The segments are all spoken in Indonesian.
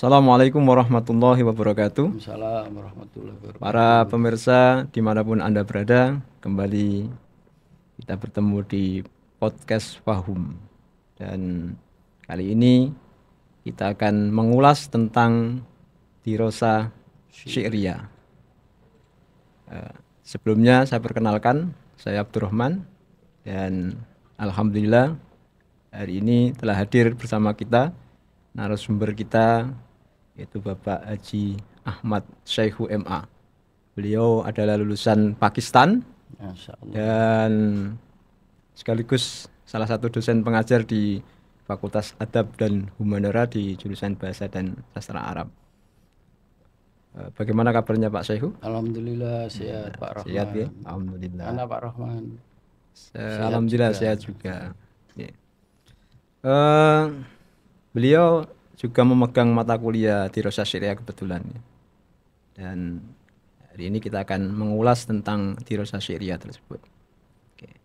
Assalamualaikum warahmatullahi wabarakatuh. Waalaikumsalam warahmatullahi Para wabarakatuh. pemirsa dimanapun Anda berada, kembali kita bertemu di podcast Fahum. Dan kali ini kita akan mengulas tentang Dirosa Syi'riyah. Sebelumnya saya perkenalkan, saya Abdurrahman, dan Alhamdulillah hari ini telah hadir bersama kita narasumber kita, yaitu Bapak Haji Ahmad Syaihu MA. Beliau adalah lulusan Pakistan Masya Allah. dan sekaligus salah satu dosen pengajar di Fakultas Adab dan Humanora di jurusan Bahasa dan Sastra Arab. Bagaimana kabarnya Pak Syaihu? Alhamdulillah sehat Pak Rahman. Sehat ya? Alhamdulillah. Mana Pak Rahman? Alhamdulillah sehat juga. Ya. Beliau juga memegang mata kuliah Dirosa Syi'riyah kebetulan. Dan hari ini kita akan mengulas tentang Dirosa Syi'riyah tersebut. Oke.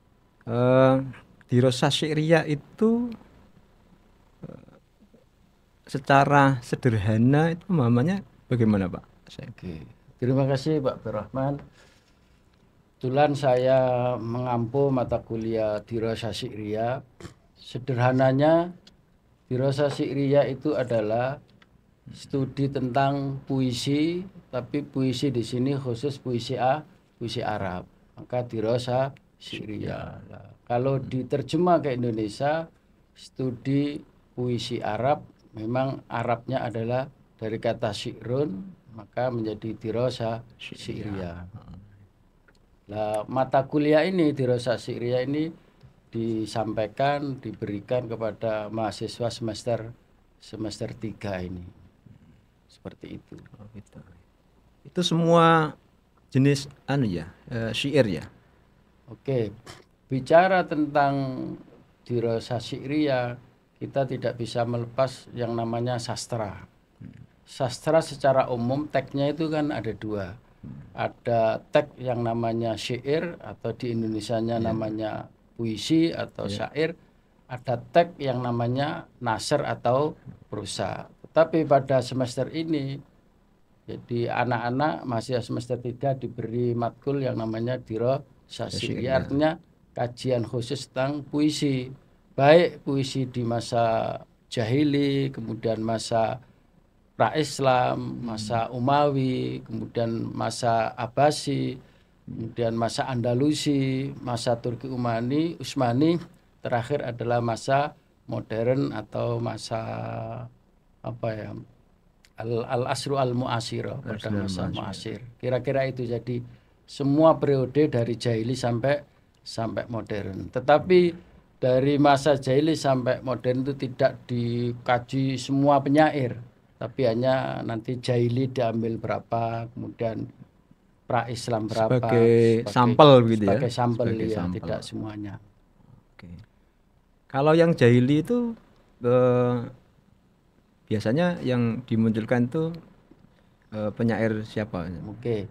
Dirosa Syi'riyah itu secara sederhana itu pemahamannya bagaimana Pak? Oke. Terima kasih Pak Rahman. Kebetulan saya mengampu mata kuliah Dirosa Syi'riyah. Sederhananya Dirosa Syi'riyah itu adalah studi tentang puisi, tapi puisi di sini khusus puisi Arab. Maka Dirosa Syi'riyah. Kalau diterjemah ke Indonesia, studi puisi Arab, memang Arabnya adalah dari kata syi'run, maka menjadi Dirosa Syi'riyah. Nah, mata kuliah ini Dirosa Syi'riyah ini disampaikan, diberikan kepada mahasiswa semester 3 ini. Seperti itu. Oh, gitu. Itu semua jenis syair ya. Oke. Bicara tentang Dirosa Syi'riyah, kita tidak bisa melepas yang namanya sastra. Sastra secara umum teksnya itu kan ada dua. Ada teks yang namanya syair atau di Indonesianya namanya puisi atau syair, ada teks yang namanya nasr atau prosa. Tetapi pada semester ini, jadi anak-anak masih semester 3 diberi matkul yang namanya Dirosa Syi'riyah, artinya kajian khusus tentang puisi. Baik puisi di masa jahili, kemudian masa pra-Islam, masa Umawi, kemudian masa Abbasi, kemudian masa Andalusi, masa Turki Utsmani, terakhir adalah masa modern atau masa al-asru al-mu'asir, pada masa mu'asir. Kira-kira itu, jadi semua periode dari jahili sampai modern. Tetapi dari masa jahili sampai modern itu tidak dikaji semua penyair, tapi hanya nanti jahili diambil berapa, kemudian pra-Islam berapa, sebagai sampel gitu ya. Sebagai sampel ya, tidak semuanya. Oke. Kalau yang jahili itu biasanya yang dimunculkan itu penyair siapa? Oke.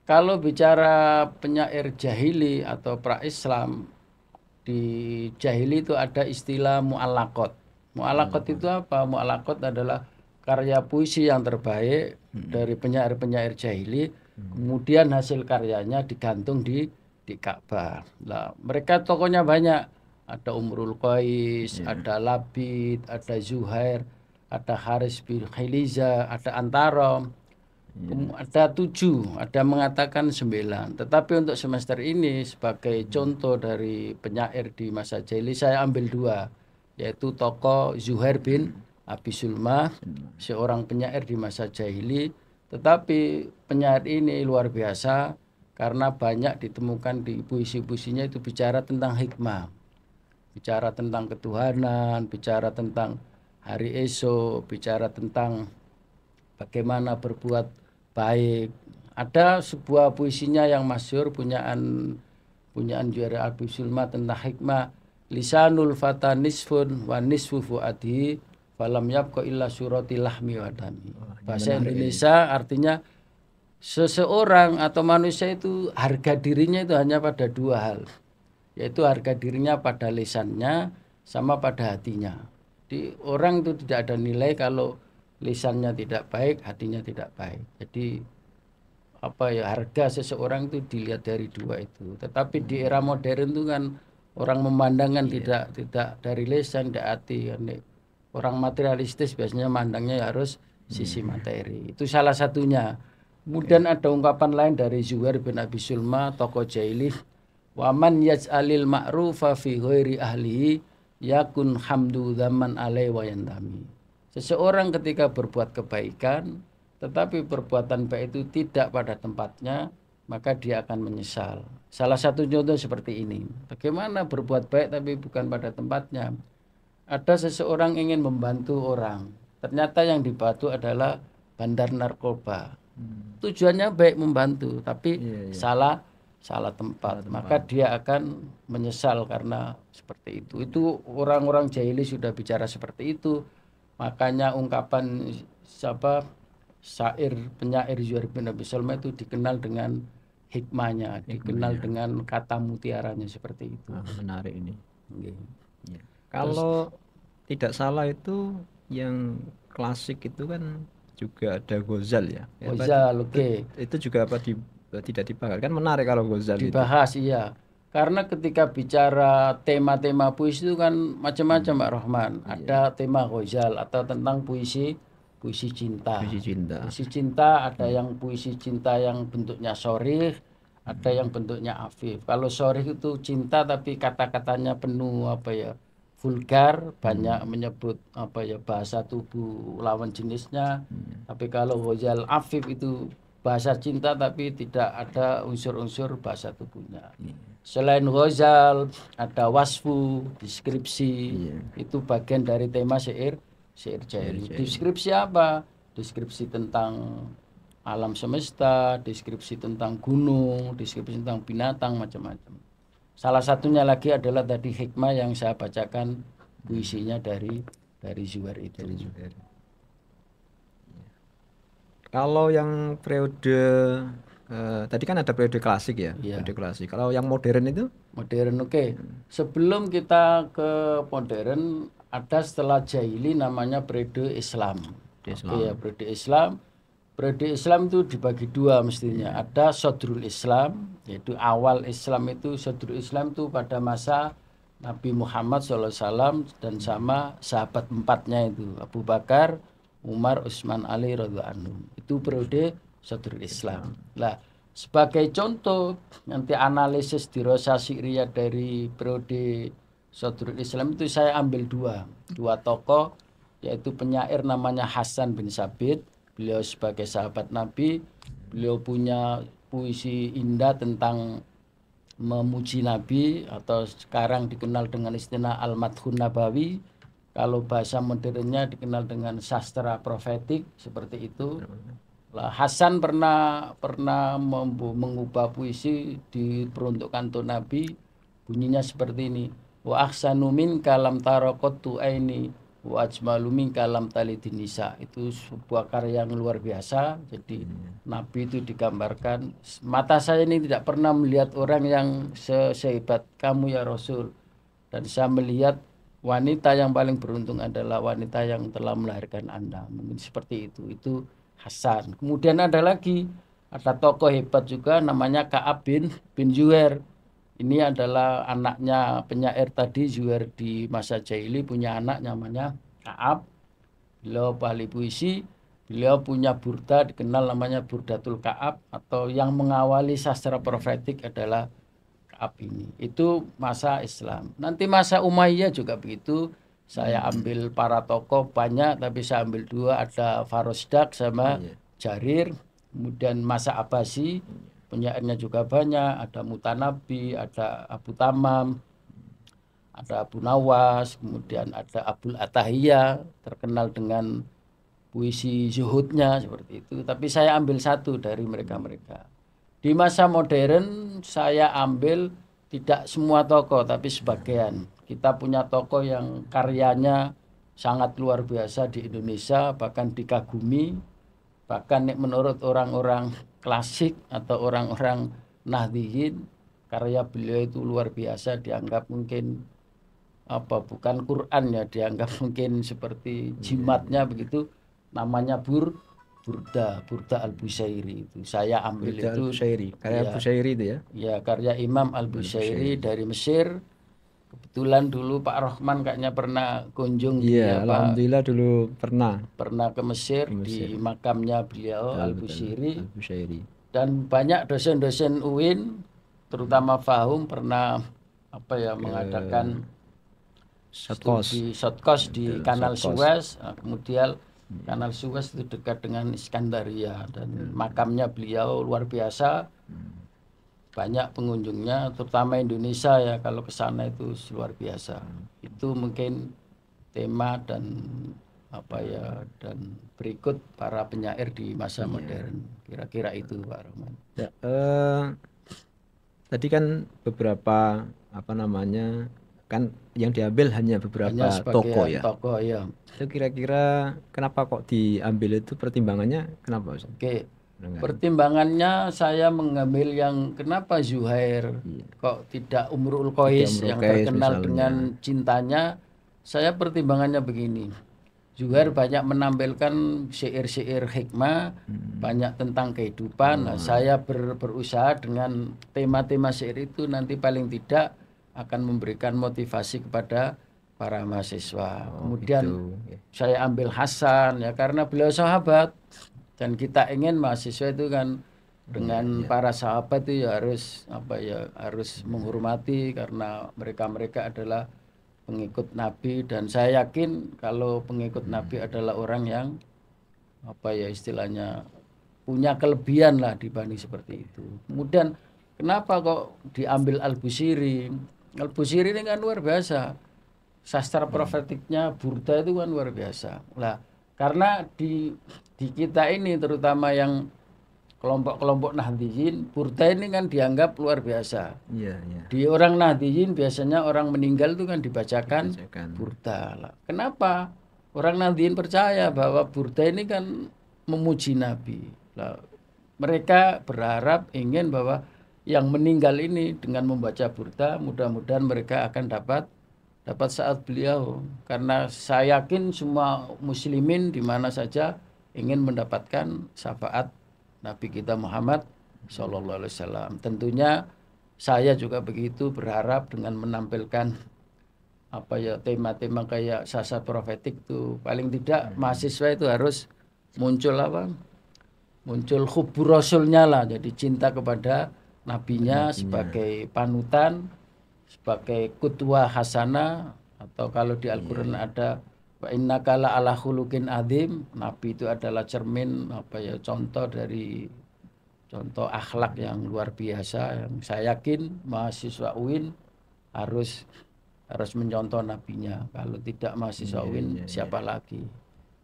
Kalau bicara penyair jahili atau pra-Islam, di jahili itu ada istilah mu'allaqat. Mu'allaqat itu apa? Mu'allaqat adalah karya puisi yang terbaik dari penyair-penyair jahili, kemudian hasil karyanya digantung di Ka'bah. Nah, mereka tokohnya banyak. Ada Umrul Qais, ada Labid, ada Zuhair, ada Haris bin Khiliza, ada Antarom. Ada 7, ada mengatakan 9. Tetapi untuk semester ini sebagai contoh dari penyair di masa jahili saya ambil 2, yaitu tokoh Zuhair bin Abi Sulma, seorang penyair di masa jahili. Tetapi penyair ini luar biasa karena banyak ditemukan di puisi-puisinya itu bicara tentang hikmah, bicara tentang ketuhanan, bicara tentang hari esok, bicara tentang bagaimana berbuat baik. Ada sebuah puisinya yang masyhur, punyaan Zuhair Abi Sulma tentang hikmah, lisanul fata nisfun wa nisfu fuadi falam yabqa illa surati lahmi wa dami. Bahasa Indonesia artinya seseorang atau manusia itu harga dirinya itu hanya pada 2 hal, yaitu harga dirinya pada lisannya sama pada hatinya. Di orang itu tidak ada nilai kalau lisannya tidak baik, hatinya tidak baik. Jadi harga seseorang itu dilihat dari dua itu. Tetapi di era modern itu kan orang memandangkan tidak dari lisan, tidak hati. Orang materialistis biasanya mandangnya harus sisi materi. Itu salah satunya. Kemudian ada ungkapan lain dari Zuhair bin Abi Sulma, tokoh jahiliyah, waman yaj'alil ma'rufa fi ghairi ahlihi yakun hamdu zaman alai wa yantami. Seseorang ketika berbuat kebaikan tetapi perbuatan baik itu tidak pada tempatnya, maka dia akan menyesal. Salah satu contoh seperti ini. Bagaimana berbuat baik tapi bukan pada tempatnya? Ada seseorang ingin membantu orang, ternyata yang dibantu adalah bandar narkoba. Tujuannya baik membantu, tapi salah tempat. Maka dia akan menyesal karena seperti itu. Itu orang-orang jahili sudah bicara seperti itu. Makanya ungkapan penyair Zuhair bin Abi Sulma itu dikenal dengan hikmahnya, dikenal dengan kata mutiaranya seperti itu. Menarik ini. Ya. Kalau tidak salah itu yang klasik itu kan juga ada Ghazal ya. Ghazal, oke. Itu juga tidak dibahas kan, menarik kalau Ghazal dibahas itu. Iya. Karena ketika bicara tema-tema puisi itu kan macam-macam Pak Rahman. Ada tema Ghazal atau tentang puisi cinta. Puisi cinta ada yang puisi cinta yang bentuknya sorih, ada yang bentuknya afif. Kalau sorih itu cinta tapi kata-katanya penuh vulgar, banyak menyebut bahasa tubuh lawan jenisnya. Tapi kalau Ghazal afif itu bahasa cinta tapi tidak ada unsur-unsur bahasa tubuhnya. Selain Ghazal ada wasfu, deskripsi. Itu bagian dari tema syair jahili. Deskripsi apa? Deskripsi tentang alam semesta, deskripsi tentang gunung, deskripsi tentang binatang, macam-macam. Salah satunya lagi adalah tadi hikmah yang saya bacakan puisinya dari Zuhair itu. Kalau yang periode tadi kan ada periode klasik ya, periode klasik. Kalau yang modern itu? Modern, oke. Sebelum kita ke modern, ada setelah jahili namanya periode Islam. Periode Islam. Periode Islam itu dibagi dua mestinya. Ada Sodrul Islam, yaitu awal Islam itu. Sodrul Islam itu pada masa Nabi Muhammad SAW dan sama sahabat empatnya itu, Abu Bakar, Umar, Utsman, Ali radhiyallahu anhum. Itu periode Sodrul Islam. Lah, sebagai contoh nanti analisis dirasa Syriah dari periode Sodrul Islam itu saya ambil dua tokoh, yaitu penyair namanya Hasan bin Sabit. Beliau sebagai sahabat Nabi, beliau punya puisi indah tentang memuji Nabi atau sekarang dikenal dengan istilah Al-Madhun Nabawi. Kalau bahasa modernnya dikenal dengan sastra profetik seperti itu. Lah, Hasan pernah mengubah puisi diperuntukkan untuk Nabi, bunyinya seperti ini. Wa ahsanu minka lam taraqatu aini wa ajmalu minka lam talidin nisa. Itu sebuah karya yang luar biasa. Jadi Nabi itu digambarkan, mata saya ini tidak pernah melihat orang yang sehebat kamu ya Rasul, dan saya melihat wanita yang paling beruntung adalah wanita yang telah melahirkan Anda. Mungkin seperti itu. Itu Hasan. Kemudian ada tokoh hebat juga namanya Ka'ab bin Zuhair. Ini adalah anaknya penyair tadi. Zuhair di masa jahili punya anak namanya Ka'ab. Beliau ahli puisi. Beliau punya burda dikenal namanya Burdatul Ka'ab, atau yang mengawali sastra profetik adalah Ka'ab ini. Itu masa Islam. Nanti masa Umayyah juga begitu. Saya ambil para tokoh banyak, tapi saya ambil dua, ada Farosdak sama Jarir. Kemudian masa Abbasi, penyairnya juga banyak, ada Mutanabi, ada Abu Tamam, ada Abu Nawas, kemudian ada Abul Atahiyah, terkenal dengan puisi zuhudnya seperti itu. Tapi saya ambil satu dari mereka-mereka. Di masa modern saya ambil tidak semua tokoh, tapi sebagian. Kita punya tokoh yang karyanya sangat luar biasa di Indonesia, bahkan dikagumi. Bahkan menurut orang-orang klasik atau orang-orang Nahdliyin, karya beliau itu luar biasa, dianggap mungkin bukan Quran ya, dianggap mungkin seperti jimatnya begitu. namanya Burda Al-Busairi itu. Saya ambil Burda itu Al-Bushairi, karya ya, Bushairi itu ya. ya karya Imam Al-Busairi dari Mesir. Kebetulan dulu Pak Rohman kayaknya pernah kunjung di Iya, alhamdulillah dulu pernah ke Mesir, ke Mesir. di makamnya beliau Betul, betul. Al-Busairi. Al-Bushairi. Dan banyak dosen-dosen UIN terutama Fahum pernah mengadakan studi shortcourse di Kanal Suez. Nah, kemudian Kanal Suez itu dekat dengan Iskandaria dan makamnya beliau luar biasa. Banyak pengunjungnya, terutama Indonesia ya, kalau ke sana itu luar biasa. Itu mungkin tema dan dan berikut para penyair di masa modern. Kira-kira itu Pak Rohman. Ya, tadi kan beberapa kan yang diambil hanya beberapa tokoh ya. Tokoh ya. Itu kira-kira kenapa kok diambil itu, pertimbangannya kenapa Ustaz? Oke. Pertimbangannya saya mengambil yang kenapa Zuhair kok tidak Umrul Qais yang terkenal misalnya dengan cintanya. Saya pertimbangannya begini. Zuhair banyak menampilkan syair-syair hikmah, banyak tentang kehidupan. Nah, saya berusaha dengan tema-tema syair itu nanti paling tidak akan memberikan motivasi kepada para mahasiswa. Kemudian saya ambil Hasan ya karena beliau sahabat. Dan kita ingin mahasiswa itu kan dengan para sahabat itu ya harus menghormati karena mereka adalah pengikut Nabi, dan saya yakin kalau pengikut Nabi adalah orang yang istilahnya punya kelebihan lah dibanding seperti itu. Kemudian kenapa kok diambil Al-Bushairi? Al-Bushairi ini kan luar biasa. Sastra profetiknya Burda itu kan luar biasa. Lah, karena di kita ini terutama yang kelompok-kelompok Nahdiyin, Burda ini kan dianggap luar biasa. Iya. Di orang Nahdiyin biasanya orang meninggal itu kan dibacakan Burda. Lah, kenapa orang Nahdiyin percaya bahwa Burda ini kan memuji Nabi? Lah, mereka berharap ingin bahwa yang meninggal ini dengan membaca Burda mudah-mudahan mereka akan dapat saat beliau, karena saya yakin semua muslimin di mana saja ingin mendapatkan syafaat Nabi kita Muhammad SAW. Tentunya saya juga begitu berharap dengan menampilkan tema-tema kayak sastra profetik itu, paling tidak mahasiswa itu harus muncul hubbu rasulnya lah, jadi cinta kepada nabinya sebagai panutan, sebagai kutwah hasanah, atau kalau di Al-Qur'an ada wa innaka la ala khuluqin adzim, Nabi itu adalah cermin contoh akhlak yang luar biasa, yang saya yakin mahasiswa UIN harus mencontoh nabinya. Kalau tidak mahasiswa UIN siapa lagi?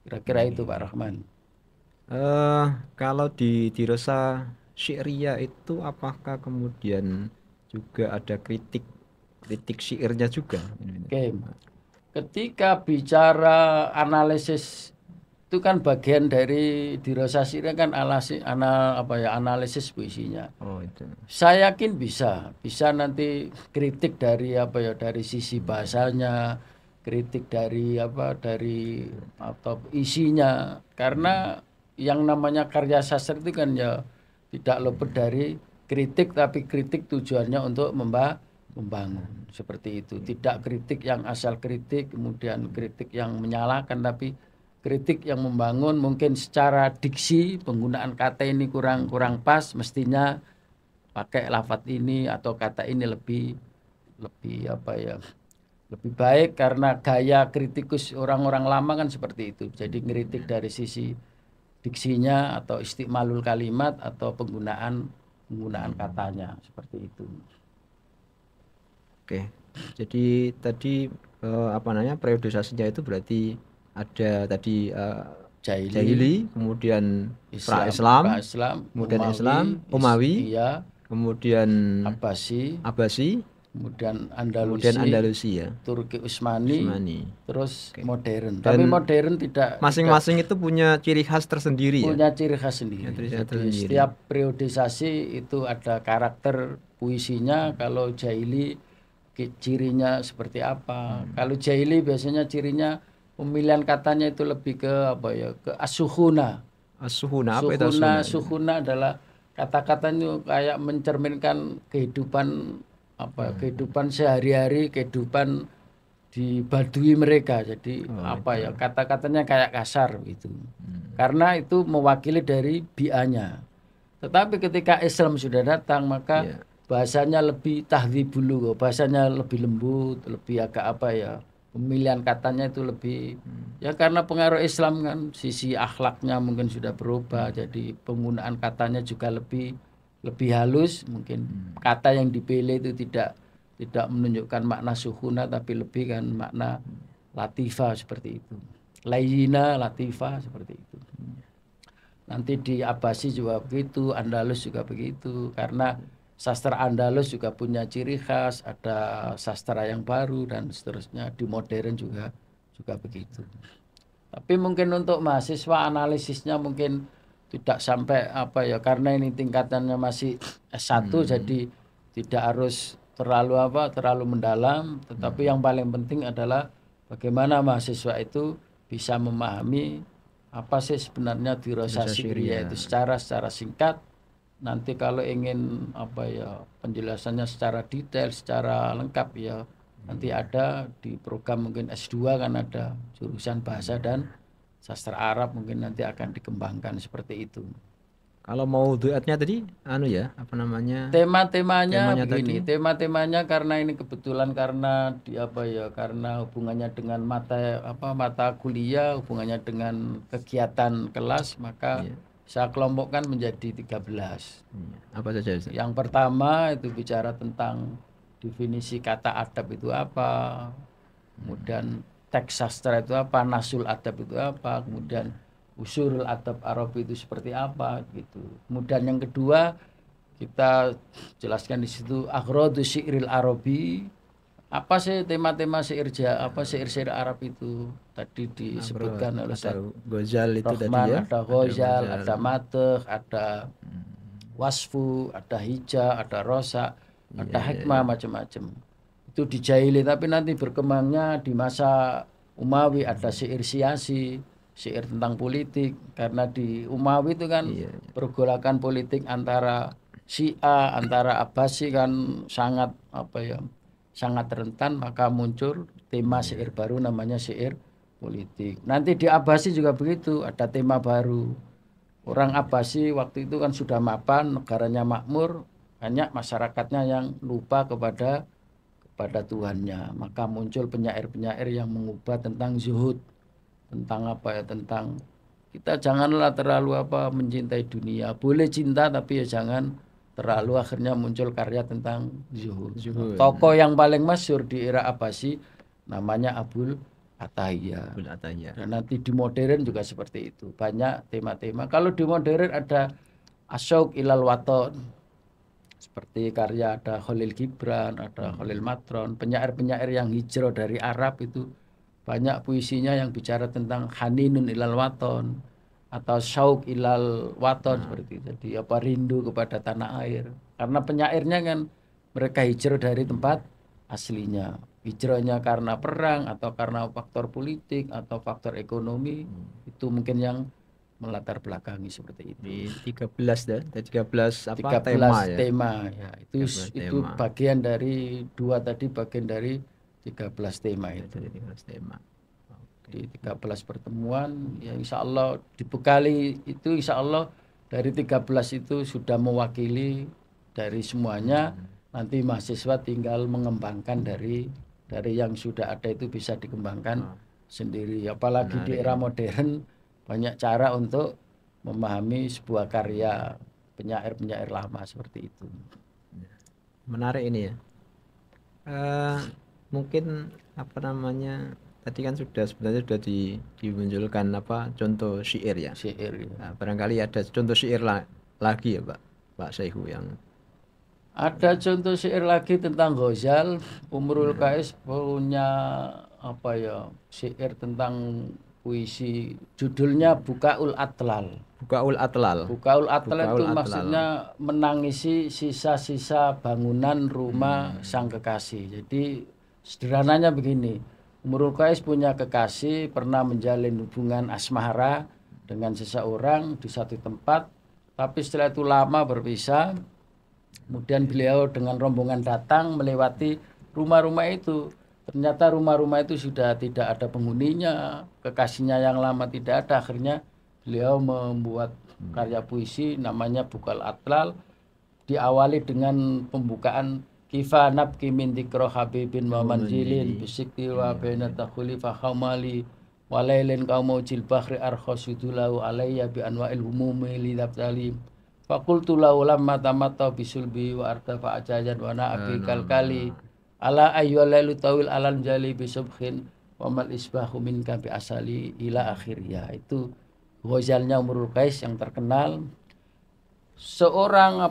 Kira-kira itu Pak Rahman. Kalau di Dirasa Syi'riyah itu apakah kemudian juga ada kritik syairnya juga? Oke. Ketika bicara analisis itu kan bagian dari Dirasa Syi'riyah kan analisis puisinya. Oh, itu. Saya yakin bisa nanti kritik dari dari sisi bahasanya, kritik dari atau isinya, karena yang namanya karya sastra itu kan ya tidak luput dari kritik, tapi kritik tujuannya untuk membangun seperti itu. Tidak kritik yang asal kritik, kemudian kritik yang menyalahkan, tapi kritik yang membangun. Mungkin secara diksi penggunaan kata ini kurang pas, mestinya pakai lafadz ini atau kata ini lebih baik, karena gaya kritikus orang-orang lama kan seperti itu. Jadi ngeritik dari sisi diksinya atau istimalul kalimat atau penggunaan katanya seperti itu. Oke. Jadi tadi periodisasinya itu berarti ada tadi Jahili, kemudian pra-Islam, kemudian Umawi, kemudian Abbasi, kemudian Andalusi ya, Turki Utsmani, terus modern. Tapi modern tidak, masing-masing itu punya ciri khas tersendiri ya. Punya ciri khas sendiri. Jadi setiap periodisasi itu ada karakter puisinya. Kalau Jahili cirinya seperti apa? Kalau Jahili biasanya cirinya pemilihan katanya itu lebih ke apa ya, ke asuhuna. As-suhuna, apa itu as-suhuna? Suhuna adalah kata-katanya kayak mencerminkan kehidupan apa kehidupan sehari-hari, kehidupan di Baduy mereka. Jadi apa ya, kata-katanya kayak kasar gitu. Karena itu mewakili dari bianya. Tetapi ketika Islam sudah datang, maka Iya. bahasanya lebih tahdhibul, bahasanya lebih lembut, lebih agak apa ya, pemilihan katanya itu lebih ya, karena pengaruh Islam kan, sisi akhlaknya mungkin sudah berubah, jadi penggunaan katanya juga lebih lebih halus. Mungkin kata yang dipilih itu tidak menunjukkan makna suhuna, tapi lebih kan makna latifah seperti itu, layina latifah seperti itu. Nanti di Abbasi juga begitu, Andalus juga begitu, karena sastra Andalus juga punya ciri khas, ada sastra yang baru dan seterusnya. Di modern juga begitu. Tapi mungkin untuk mahasiswa analisisnya mungkin tidak sampai apa ya, karena ini tingkatannya masih S1, jadi tidak harus terlalu mendalam, tetapi yang paling penting adalah bagaimana mahasiswa itu bisa memahami apa sih sebenarnya dirasa Syria itu secara singkat. Nanti kalau ingin apa ya, penjelasannya secara detail, secara lengkap ya, nanti ada di program mungkin S2 kan ada jurusan bahasa dan sastra Arab, mungkin nanti akan dikembangkan seperti itu. Kalau mau duetnya tadi, anu ya, apa namanya? Tema-temanya Temanya begini, tadi? tema-temanya karena ini kebetulan karena di apa ya, karena hubungannya dengan mata kuliah, hubungannya dengan kegiatan kelas, maka saya kelompokkan menjadi 13. Apa saja, Ustaz? Yang pertama itu bicara tentang definisi kata adab itu apa, kemudian teks sastra itu apa, nasul adab itu apa, kemudian usulul adab Arabi itu seperti apa gitu. Kemudian yang kedua kita jelaskan di situ aghradu syi'ril Arabi. Apa sih tema-tema syair Arab itu tadi disebutkan oleh Ustaz Ghazal itu tadi Rahman, ya. ada Ghazal, ada Mathh, ada Wasfu, ada Hija, ada Rosa, ada Hikmah, macam-macam. Itu di jahili, tapi nanti berkembangnya di masa Umawi ada syair siasi, syair tentang politik, karena di Umawi itu kan pergolakan politik antara Syiah, antara Abbasi kan sangat apa ya, sangat rentan, maka muncul tema syair baru namanya syair politik. Nanti di Abbasi juga begitu, ada tema baru. Orang Abbasi waktu itu kan sudah mapan, negaranya makmur, banyak masyarakatnya yang lupa kepada Tuhannya, maka muncul penyair-penyair yang mengubah tentang zuhud, tentang apa ya, tentang kita janganlah terlalu mencintai dunia, boleh cinta tapi ya jangan terlalu. Akhirnya muncul karya tentang zuhud. Tokoh yang paling masyhur di era Abbasi namanya Abul Atahiyah. Dan nanti di modern juga seperti itu, banyak tema-tema. Kalau di modern ada Asyauq ilal Waton, seperti karya ada Khalil Gibran, ada Khalil Matron, penyair-penyair yang hijrah dari Arab itu banyak puisinya yang bicara tentang haninun ilal waton atau syauq ilal waton, seperti itu. Jadi rindu kepada tanah air. Karena penyairnya kan mereka hijrah dari tempat aslinya. Hijrahnya karena perang atau karena faktor politik atau faktor ekonomi, itu mungkin yang melatar belakangi seperti itu. Di 13 dah, 13 apa 13 tema ya. Itu bagian dari dua tadi, bagian dari 13 tema itu. 13 tema. Di 13 pertemuan ya, insya Allah dibekali itu, insya Allah dari 13 itu sudah mewakili dari semuanya. Nanti mahasiswa tinggal mengembangkan dari yang sudah ada, itu bisa dikembangkan sendiri. Apalagi di era modern banyak cara untuk memahami sebuah karya penyair-penyair lama seperti itu. Menarik ini ya. Mungkin apa namanya, tadi kan sebenarnya sudah dimunculkan contoh syair ya. Syair ya. Nah, barangkali ada contoh syair lagi ya Pak Syaihu yang ada contoh syair lagi tentang Ghazal. Umrul Qais punya syair tentang puisi, judulnya Bukaul Atlal. Bukaul Atlal. Bukaul Atlal itu maksudnya menangisi sisa-sisa bangunan rumah sang kekasih. Jadi sederhananya begini, Imrul Qais punya kekasih, pernah menjalin hubungan asmara dengan seseorang di satu tempat, tapi setelah itu lama berpisah. Kemudian beliau dengan rombongan datang melewati rumah-rumah itu. Ternyata rumah-rumah itu sudah tidak ada penghuninya, kekasihnya yang lama tidak ada. Akhirnya beliau membuat karya puisi namanya Bukal Atlal, diawali dengan pembukaan Kifa nabki min dzikra habibin wa manzilin bisikti wa baina takhuli fa khamali walailin qaumujil bahri arkhasudulahu alayya bi anwa'il humumi lidabtali fakultu lahu lamma tamatta bisulbi wa artafa ajajan wa na'abi kalkali ala ayyulailu tawil alan jali bisubhin wa mal isbahu minka bi asali ila akhir. Ya, itu ghazalnya Imrul Qais yang terkenal. Seorang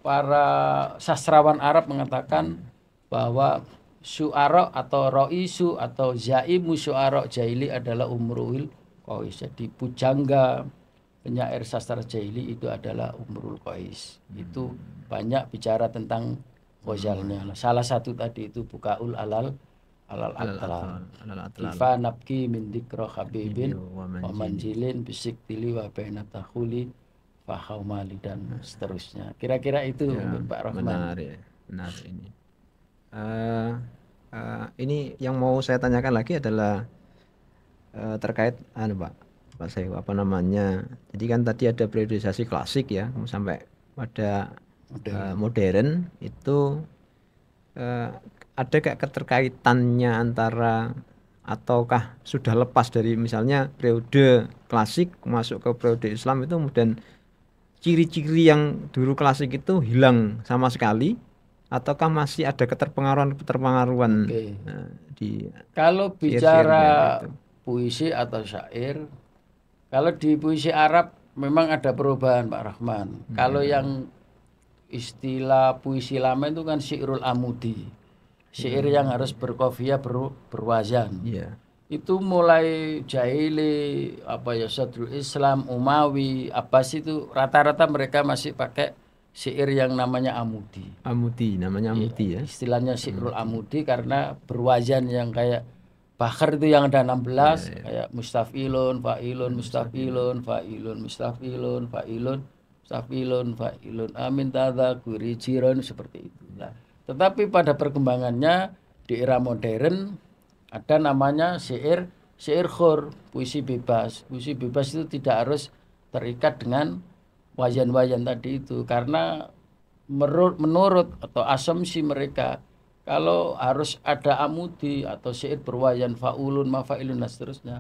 para sastrawan Arab mengatakan bahwa syu'ara atau roisu atau zaimu syu'ara jahili adalah Imrul Qais. Jadi pujangga penyair sastra jahili itu adalah Imrul Qais. Itu banyak bicara tentang ghazalnya. Salah satu tadi itu Bukaul Alal Atlal. Kifa nabki min dzikra habibin wa manjilin bisiktili wa baina takhuli fa khaumali dan seterusnya. Kira-kira itu Pak Rahman. Menarik ini. Ini yang mau saya tanyakan lagi adalah terkait Pak Saif, apa namanya? Jadi kan tadi ada periodisasi klasik ya, sampai pada modern itu ada kayak keterkaitannya antara ataukah sudah lepas dari misalnya periode klasik masuk ke periode Islam itu kemudian ciri-ciri yang dulu klasik itu hilang sama sekali ataukah masih ada keterpengaruhan di kalau bicara puisi atau syair, kalau di puisi Arab memang ada perubahan Pak Rahman. Kalau yang istilah puisi lama itu kan syairul amudi, syair yang harus berqafiyah berwazan. Itu mulai jahili, Sadrul Islam, Umawi, Abbas itu rata-rata mereka masih pakai syair yang namanya amudi. Namanya amudi ya. Istilahnya syairul amudi karena berwazan yang kayak Bakar itu yang ada 16 kayak mustafilun, fa'ilun, mustafilun, fa'ilun, mustafilun, fa'ilun, mustafilun, fa'ilun, amin tadzakuri jiron, seperti itu. Nah, tetapi pada perkembangannya di era modern ada namanya syair khur, puisi bebas. Puisi bebas itu tidak harus terikat dengan wazan-wazan tadi itu karena menurut atau asumsi mereka kalau harus ada amudi atau syair berwazan faulun, mafailun dan seterusnya,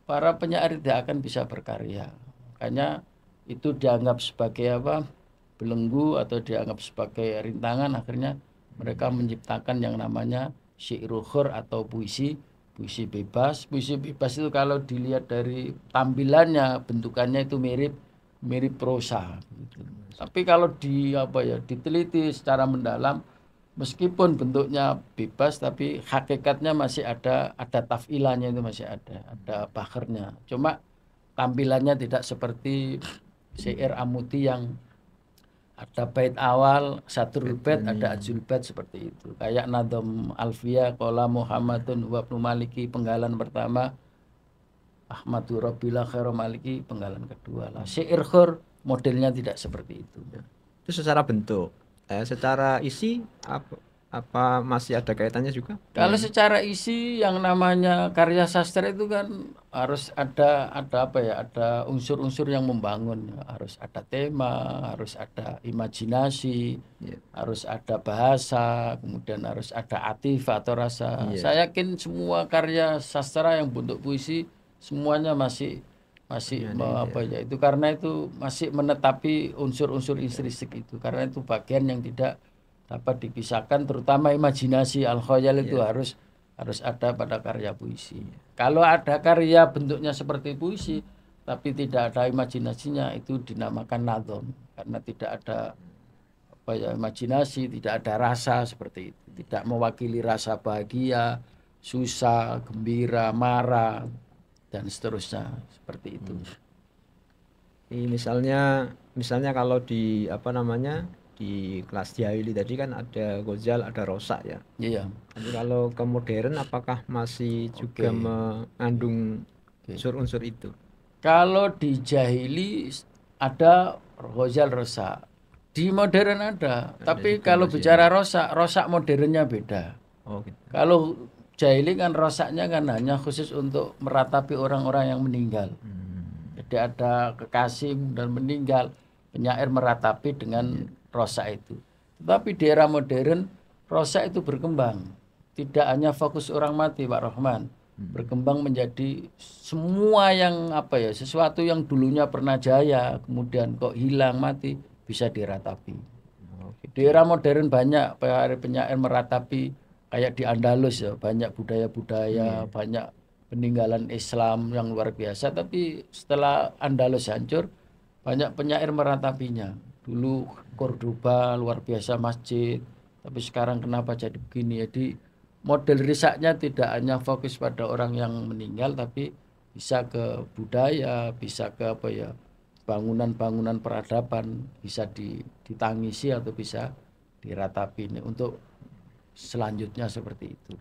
para penyair tidak akan bisa berkarya. Makanya itu dianggap sebagai belenggu atau dianggap sebagai rintangan. Akhirnya mereka menciptakan yang namanya syairul khur atau puisi bebas. Puisi bebas itu kalau dilihat dari tampilannya, bentukannya itu mirip prosa gitu. Tapi kalau diteliti secara mendalam, meskipun bentuknya bebas tapi hakikatnya masih ada taf'ilannya, itu masih ada bakharnya. Cuma tampilannya tidak seperti syair amudi yang ada bait awal, satrul bait, ada ajul bait seperti itu. Kayak Nadham Alfiyah qala Muhammadun wa ibnu Maliki penggalan pertama, Ahmadu Rabbila khairu Maliki penggalan kedua. Lah syair khur modelnya tidak seperti itu. Itu secara bentuk. Secara isi apa masih ada kaitannya juga? Kalau secara isi yang namanya karya sastra itu kan harus ada unsur-unsur yang membangun, harus ada tema, harus ada imajinasi, harus ada bahasa, kemudian harus ada atif atau rasa. Saya yakin semua karya sastra yang bentuk puisi semuanya masih itu karena itu masih menetapi unsur-unsur intrinsik itu, karena itu bagian yang tidak dapat dipisahkan, terutama imajinasi al-khayal itu harus ada pada karya puisi. Kalau ada karya bentuknya seperti puisi tapi tidak ada imajinasinya, itu dinamakan nadham, karena tidak ada imajinasi, tidak ada rasa seperti itu, tidak mewakili rasa bahagia, susah, gembira, marah dan seterusnya seperti itu. Misalnya kalau di di kelas jahili tadi kan ada Ghazal, ada Rosak ya. Iya. Tapi kalau ke modern apakah masih juga Oke. mengandung Oke. unsur-unsur itu? Kalau di jahili ada Ghazal Rosa. Di modern ada. Ada Tapi juga kalau masih bicara ada. rosak modernnya beda. Oh gitu. Kalau jahili kan rosaknya kan hanya khusus untuk meratapi orang-orang yang meninggal. Jadi ada kekasih dan meninggal, penyair meratapi dengan rosak itu. Tetapi di era modern, rosak itu berkembang. Tidak hanya fokus orang mati, Pak Rahman. Berkembang menjadi semua yang apa ya, sesuatu yang dulunya pernah jaya, kemudian kok hilang mati, bisa diratapi. Oh, gitu. Di era modern banyak penyair meratapi, kayak di Andalus ya, banyak budaya-budaya, banyak peninggalan Islam yang luar biasa. Tapi setelah Andalus hancur, banyak penyair meratapinya. Dulu Cordoba luar biasa masjid, tapi sekarang kenapa jadi begini? Jadi model risaknya tidak hanya fokus pada orang yang meninggal, tapi bisa ke budaya, bisa ke apa ya, bangunan-bangunan peradaban, bisa ditangisi atau bisa diratapi ini untuk selanjutnya seperti itu.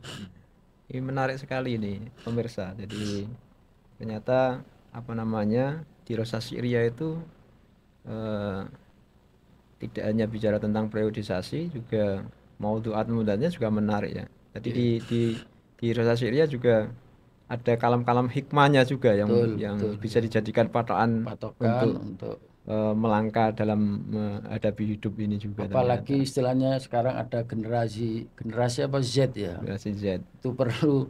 Ini menarik sekali nih pemirsa. Jadi ternyata apa namanya di Rosa Syria itu eh, tidak hanya bicara tentang periodisasi, juga maudu'at mudanya juga menarik ya. Jadi di Rosa Syria juga ada kalam-kalam hikmahnya juga yang Betul, bisa dijadikan patokan patokan untuk untuk melangkah dalam menghadapi hidup ini juga ternyata. apalagi istilahnya sekarang ada generasi apa Z ya. Generasi Z. Itu perlu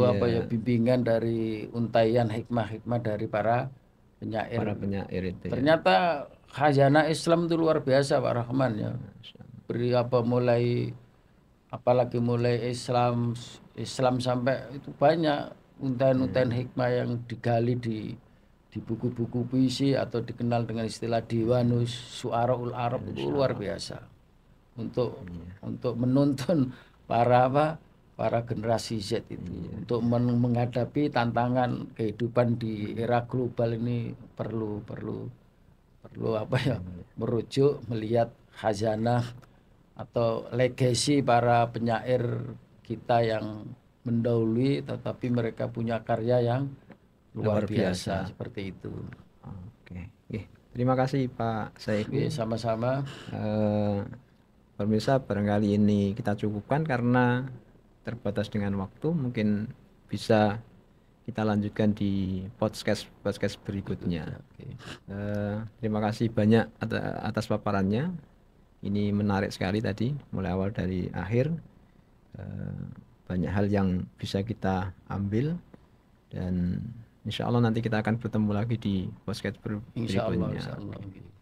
apa ya, Iya, bimbingan dari untaian hikmah-hikmah dari para penyair. para penyair itu ya. Ternyata khazanah Islam itu luar biasa Pak Rahman ya. Beri apa mulai apalagi mulai Islam sampai itu banyak untaian-untaian hikmah yang digali di buku-buku puisi atau dikenal dengan istilah Diwanus Syu'araul Arab, itu luar biasa untuk menuntun para generasi Z itu untuk menghadapi tantangan kehidupan di era global ini perlu apa ya, merujuk melihat khazanah atau legasi para penyair kita yang mendahului, tetapi mereka punya karya yang luar biasa seperti itu. Oke. Terima kasih Pak Saiku. Sama-sama. Pemirsa, barangkali ini kita cukupkan karena terbatas dengan waktu. Mungkin bisa kita lanjutkan di podcast berikutnya. Terima kasih banyak atas paparannya. Ini menarik sekali tadi, mulai awal dari akhir. Banyak hal yang bisa kita ambil, dan insya Allah nanti kita akan bertemu lagi di podcast berikutnya.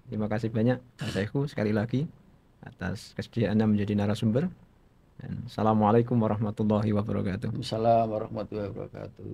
Terima kasih banyak Pak Saiku sekali lagi atas kesediaannya menjadi narasumber. Dan assalamualaikum warahmatullahi wabarakatuh. Assalamualaikum warahmatullahi wabarakatuh.